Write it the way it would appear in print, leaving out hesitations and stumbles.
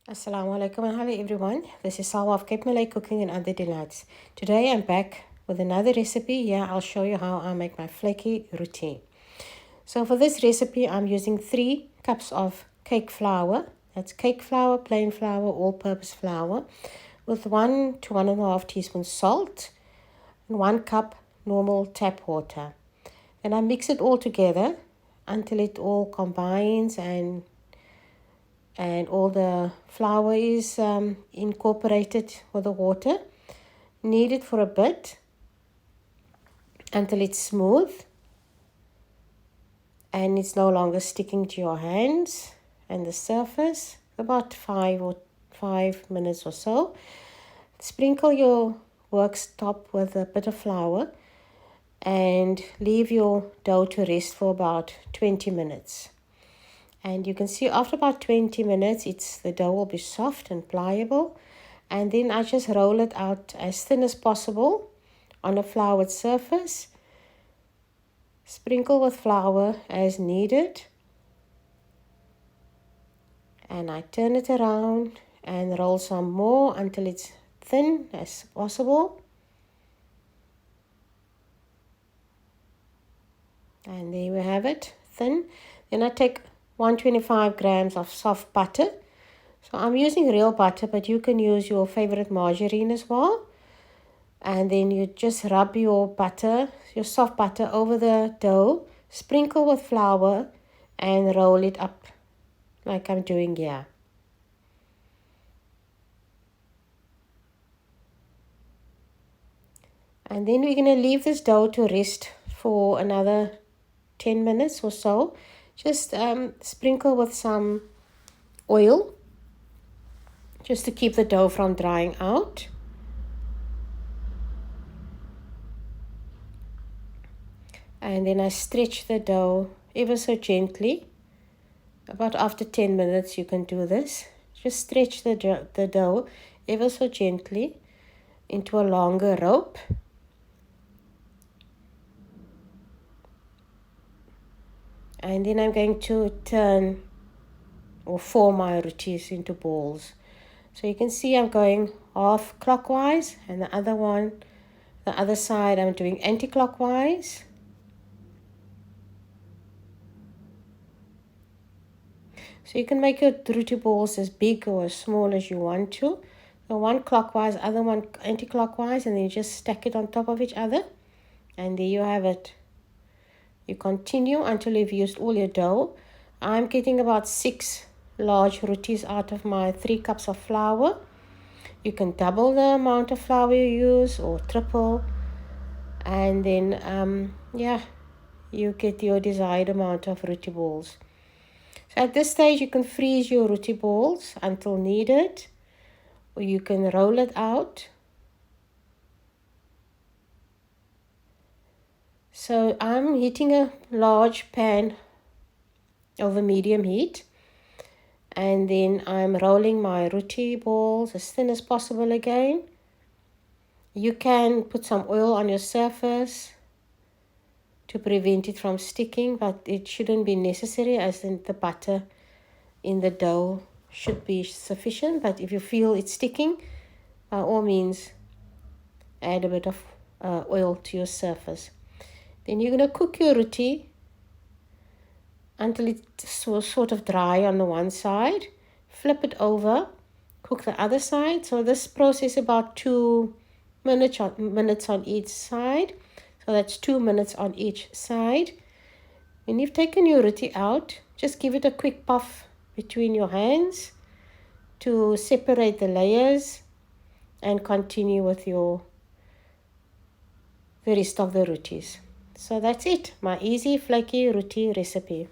Assalamu alaikum and hello everyone. This is Salwaa of Cape Malay Cooking and Other Delights. Today I'm back with another recipe. Here I'll show you how I make my flaky roti. So for this recipe I'm using 3 cups of cake flour. That's cake flour, plain flour, all-purpose flour with 1 to 1.5 teaspoons salt and 1 cup normal tap water. And I mix it all together until it all combines and all the flour is incorporated with the water. Knead it for a bit until it's smooth and it's no longer sticking to your hands and the surface. About 5 minutes or so. Sprinkle your worktop with a bit of flour and leave your dough to rest for about 20 minutes. And you can see after about 20 minutes, the dough will be soft and pliable. And then I just roll it out as thin as possible on a floured surface. Sprinkle with flour as needed. And I turn it around and roll some more until it's thin as possible. And there we have it, thin. Then I take 125 grams of soft butter. So I'm using real butter, but you can use your favorite margarine as well. And then you just rub your butter, your soft butter over the dough, sprinkle with flour and roll it up like I'm doing here. And then we're going to leave this dough to rest for another 10 minutes or so. Just sprinkle with some oil just to keep the dough from drying out. And then I stretch the dough ever so gently. About after 10 minutes you can do this. Just stretch the dough ever so gently into a longer rope. And then I'm going to turn or form my rotis into balls. So you can see I'm going half clockwise and the other side I'm doing anti-clockwise. So you can make your roti balls as big or as small as you want to. So one clockwise, other one anti-clockwise, and then you just stack it on top of each other. And there you have it. You continue until you've used all your dough. I'm getting about 6 large rotis out of my 3 cups of flour. You can double the amount of flour you use or triple. And then, you get your desired amount of roti balls. So at this stage, you can freeze your roti balls until needed. Or you can roll it out. So I'm heating a large pan over medium heat. And then I'm rolling my roti balls as thin as possible again. You can put some oil on your surface to prevent it from sticking, but it shouldn't be necessary as in the butter in the dough should be sufficient. But if you feel it's sticking, by all means, add a bit of oil to your surface. Then you're going to cook your roti until it's sort of dry on the one side. Flip it over, cook the other side. So this process about 2 minutes on each side. So that's 2 minutes on each side. When you've taken your roti out, just give it a quick puff between your hands to separate the layers and continue with the rest of the rotis. So that's it, my easy flaky roti recipe.